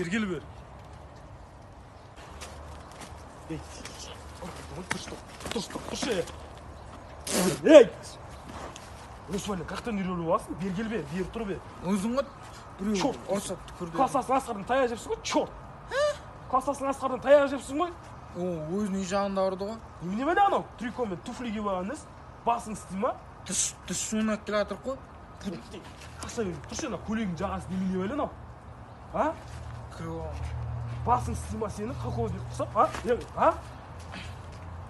бергел бер. Эй! Осман, қақтан үйреліп аласың? Бергел бер, бер тұр бер. Өзің ғой біреу Чорт, орысап түкірді. Классасын асқардың таяқ жепсің ғой? Чорт! Классасын асқардың таяқ жепсің ғой? Өзінің жағында ұрды ғой. Немене бәле анау? Трикомен туфли киіп алғаныңыз? Басың істей ма? Тіс суынап келе жатыр ғой. Қаса бер, тұршы ана көйлегің жағасы немене бәле анау? А? Кіріп алған. Басың істей ма сені? Колхозник құсап, а? А?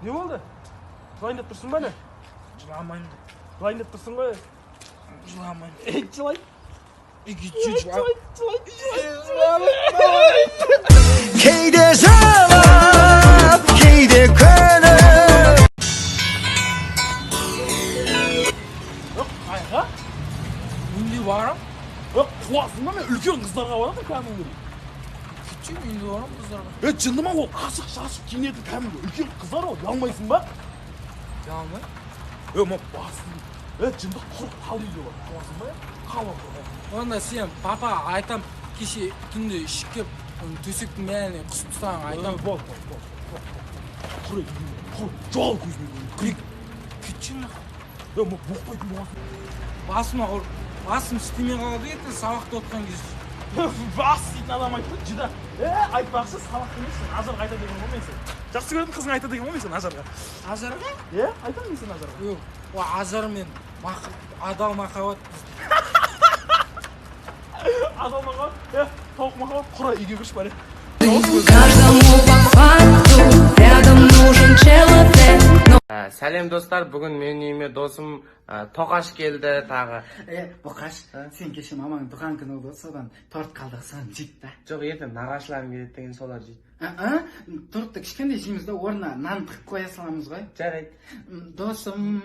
Не болды? Жылайындап тұрсың ба не? Жыламайын. Жылайындап тұрсың ғой? Жыламайын. Ей, жылай. кейде жылап, кейде күліп. Қайға? Үйінде барам. Қуасың ба мен үлкен қыздарға барады кәдімгі. Күтші үйінде барам қыздарға. Жынды ма ол? Ашық-шашық киінетін кәдімгі үлкен қыздар ол. Ұялмайсың ба? Ұялмай? Ма басын. Жынды құрық қалдың бар. Қуасың ба? Қалап. Онда сен папа айтам, кеше түнде ішіп кеп, төсектің бәріне қысып тастаған айтам. Бол. Құр жол көзімен. Күтші ма? Боқпайтын боласың. Басыма құр. Басым істемей қалады еді, сабақта отқан кезде. Бас дейтін адам айтты, жыда. Айтпақшы, сабақ емессің, ажарға айта деген ғой мен сен. Жақсы көретін қызың айта деген ғой мен сен ажарға. Ажарға? Айтам мен сен ажарға. Ажар мен адал махаббат. Адал махаббат, тауық махаббат, құра үйге кіріш бәрі. Каждому по факту рядом нужен человек. Сәлем достар, бүгін менің үйіме досым Тоқаш келді тағы. Боқаш, сен кеше мамаң туған күні болды, содан торт қалдық, соны жейді да. Жоқ, ертең нағашыларым келеді деген солар жейді. Тортты кішкентай жейміз да, орнына нан тығып қоя саламыз ғой. Жарайды. Досым.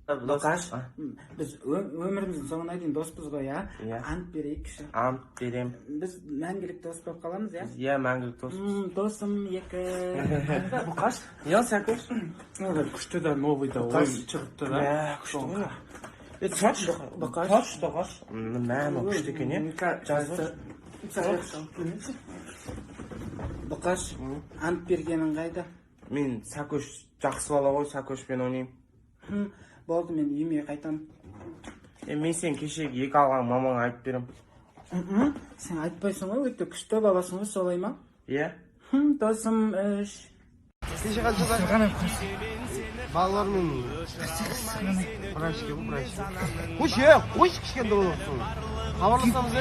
Боқаш, Біз өміріміздің соңына дейін доспыз ғой, Иә. Ант берейікші. ант берем. Біз мәңгілік дос болып қаламыз, Иә, мәңгілік дос. Досым екі. Бұқаш? Сәкөш. Күшті да, новый да, ойын шығыпты да. Күшті ғой. Бұқаш? Мәні күшті екен, Боқаш, ант бергенің қайда? Мен Сәкөш жақсы бала ғой, Сәкөшпен ойнаймын. Болды, мен үйіме қайтам. Мен сен кешегі екі алған мамаңа айтып берем. Сен айтпайсың ғой, өтті күшті баласың ғой, солай ма? Иә. Досым үш. Кеше қаншада? Балалармен брашке. Қойшы кішкенді болыпсың. Хабарласамыз,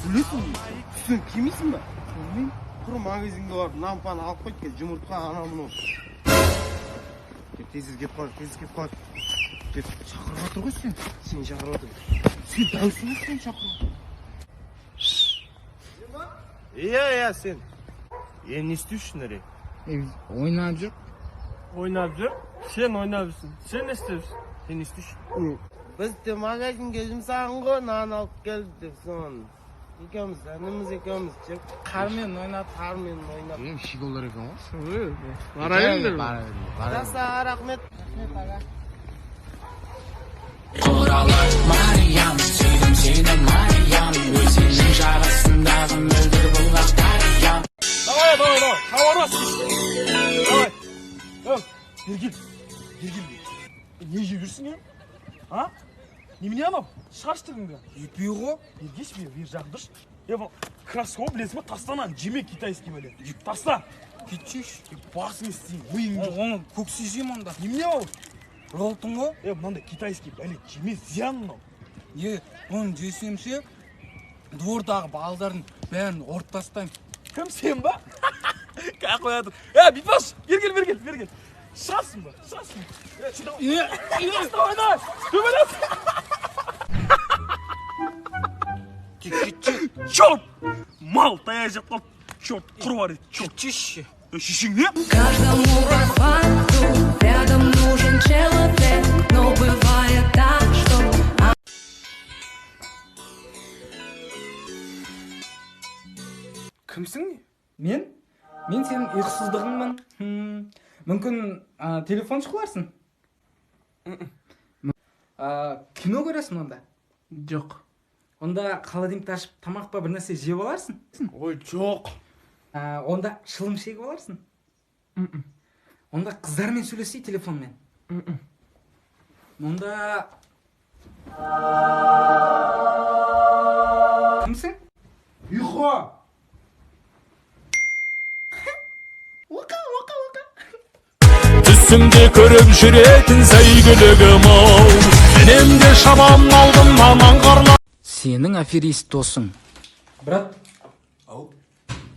Білесің, сен кимейсің ба? Құр магазинге барып, нампаны алып қойды ке, жұмыртқа анамын ол. Тезіз кеп қалады. Шақырып отыр ғой сен. Сен шақырып отыр. Сен дәусің ғой сен шақырып. Иә, сен. Не істеушін әрек? Ойнап жүр. Ойнап жүр? Сен ойнап жүрсің. Сен не істеушін? Сен істейшін? Біз де магазинге жұмсаған ғой, нан алып келді деп соны. Екеуміз, ініміз екеуміз жеп. Қармен ойнап. Шиголар екен ғой? Барайындар ма? Жақсы, рахмет. Құралай Мариям, сүйдім сені Мариям, өзеннің жағасындағы мөлдір бұлғақ Мариям. Давай, хабарлас. Давай. Бергел. Не жеп жүрсің, а? Немене анау? Шаштырыңды. Епей ғой. Бергеш бер жағын дұрш. Бұл краскоп білесің ба? Тастан жеме китайский бәле. Таста. Кетшеш. Басың істейін, ойың жоқ. Оны көксе жем онда. Немене ол? Ролтың ғой. Мынандай китайский бәле жеме зиян мынау. Оны жесемше, двордағы балдардың бәрін ұрып тастаймын. Кім сен ба? Қай қоятыр? Битпаш, бергел. Шығасың ба? Ойна! Төбелес! Черт! Мал таяқ жеп қалды. Черт, құр бар еді. Кетшеші. Шешең не? Каждому по факту рядом нужен человек, но бывает так, что... Кімсің? Мен сенің ұйқысыздығыңмын. Мүмкін телефон шықларсың? Кино көресің онда? Жоқ. Онда холодильникті ашып тамақ па бір нәрсе жеп аларсың. Ой, жоқ. Онда шылым шегіп аларсың. Онда қыздармен сөйлесей телефонмен. Онда кімсің? Ұйқы. Түсімде көріп жүретін сәйгүлігім-ау, сенен де шабам алдым маман қарла. Сенің аферист досың. Брат. Ау.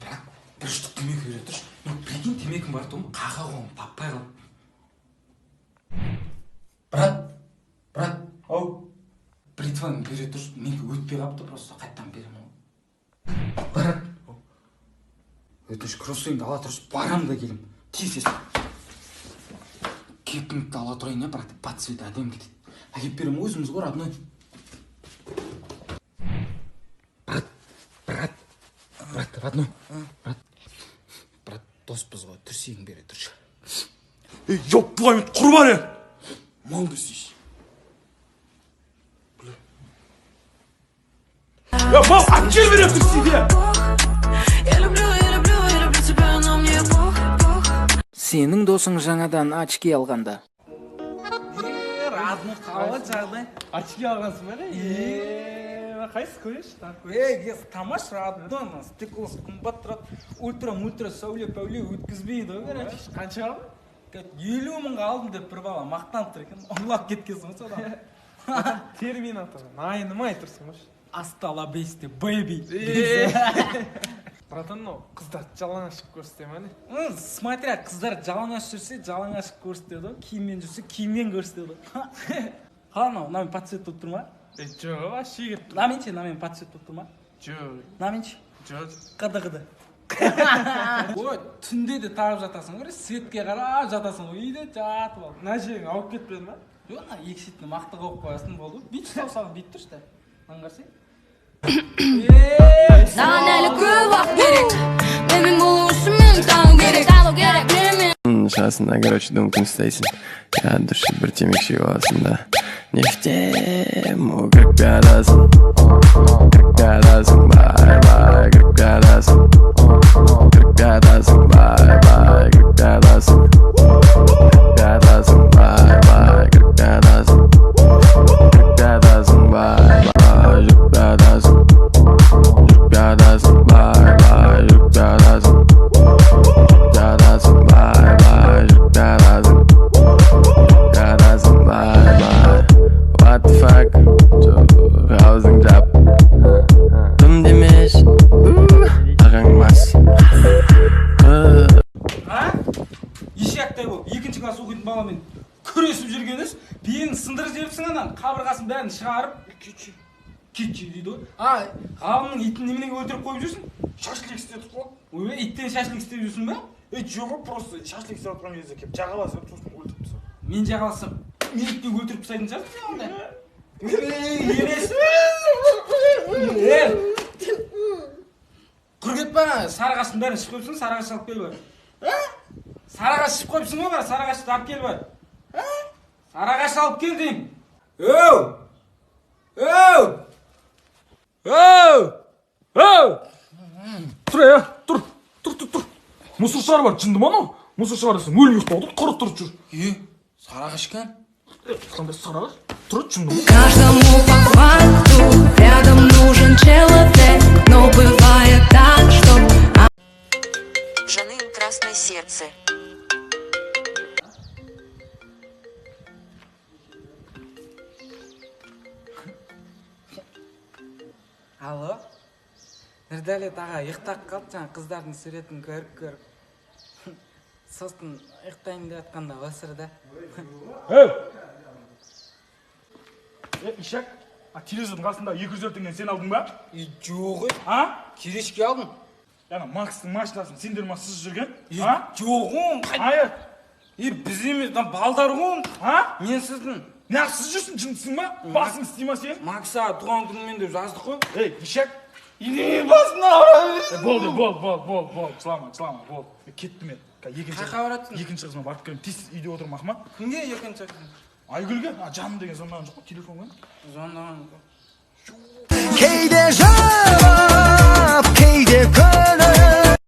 Брат, бір штук темекі бере тұршы. Прикинь, темекім бар тұғым, қаға қоғым, таппай қал. Брат. Ау. Бритваны бере тұршы, менгі өтпей қапты, просто қайттан берем. Брат. Өтіш, кроссовкаңды ала тұршы, барам да келем. Тез. Кепіңді ала тұрайын, брат, по цвету әдем кетеді. Әкеп берем, өзіміз ғой, родной. Брат, родной. Брат, доспыз ғой, түрсегін бере тұршы. Жоқ, бұлай құрбан е. Мал дүрсейші. Я мал, әкел бере түрсейді. Я люблю тебя, но мне пох. Сенің досың жаңадан очки алғанда. Радны қалы жағдай. Очки алғансың ба? Қайсы көреш? Кез тамаш радны, стеклос қымбат тұрады. Ультра сәуле-пәуле өткізбейді. Қанша алдың? 50 мыңға алдым деп бір бала мақтанып тұр екен. Ұрлап кеткенсің содан. Терминатор. Айнымай тұрсың мұш. Астала бейсте, бэйби. Братан, қыздар жалаң ашып көрсете ма не? Смотря, қыздар жалаң ашып жүрсе, жалаң ашып көрсетеді. Киіммен жүрсе, киіммен көрсетеді. Қаланау, намен пацет тұт тұрма? Жоқ, аши кеп тұр. Намен пацет тұт тұрма? Жоқ. Наменші? Жоқ. Қыды. Ой, түнде де тағып жатасың ғой, светке қарап жатасың ғой, үйде жатып ал. Мына жерің ауып кетпеді ма? Жоқ, екі шетіне мақты қойып қоясың болды. Бүйтіп саусағын бүйтіп тұршы да. Аңғарсың? Саған әлі көп уақыт керек. Менің болу үшін мен тану керек. Шасында, короче, дом күн істейсің. Я от души бір темек шегіп аласың да. Нефтем, кіріп жатасың. Бай, кіріп жатасың. Кіріп жатасың, бай, кіріп жатасың. Кіріп жатасың, бай, кіріп жатасың. Кіріп жатасың, бай, жүріп жатасың. Жүріп жатасың, бай, жүріп жатасың. Жүріп жатасың, бай, жүріп жатасың. Жүріп жатасың, бай. What the fuck? Аузың жап. Дым демеш. Ағаң бас. Ешектай болып, екінші класс оқитын баламен күресіп жүргеніз, биені сындырып жіберіпсің анан, қабырғасын бәрін шығарып, кетші дейді ғой. Ғалымның итін неменеге өлтіріп қойып жүрсің? Шашлик істедік қой. Ой, иттен шашлик істеп жүрсің ба? Жоқ, просто шашлик істеп отқан кезде кеп жағаласып, сосын өлтіріп тастадым. Мен жағаласам, мен итті өлтіріп тастайтын шығарсың онда. Елес. Құр кетпе, сарығаштың бәрін ішіп қойыпсың, сарығаш алып кел бар. Сарығаш ішіп қойыпсың ғой бар, сарығашты алып кел бар. Сарығаш алып кел деймін. Тұр, тұр. Мұсыр бар, жынды ма анау? Мұсыр шығарасың, өлмей ұстауды, құры тұрып жүр. Сарығаш кән? Қандай сарығаш? Тұр, жынды ма? Каждому по факту рядом нужен человек, но бывает так, что жены красное сердце. Алло? Нұрдәлет аға, ұйықтап қалды жаңа қыздардың суретін көріп. Сосын ұйықтайын деп жатқанда осырда. Ишак, телевизордың қасында 200 теңгені сен алдың ба? Жоқ ой. Керешке алдым. Яна Макстың машинасын сендер ма сыз жүрген? Жоқ оң. Айыр. Біз емес, балдар оң. Мен сіздің. Неғып сіз жүрсің, жындысың ба? Басың істей ма сен? Макса туған күнімен деп жаздық қой. Ишак. Ине басына ұрады. Бол. Жылама. Кетті мен. Қайқа баратсың? Екінші қызыма барып келем. Тез үйде отырмақ ма? Кімге екінші қызым? Айгүлге? Жаным деген звондаған жоқ қой, телефон ғой. Звондаған кейде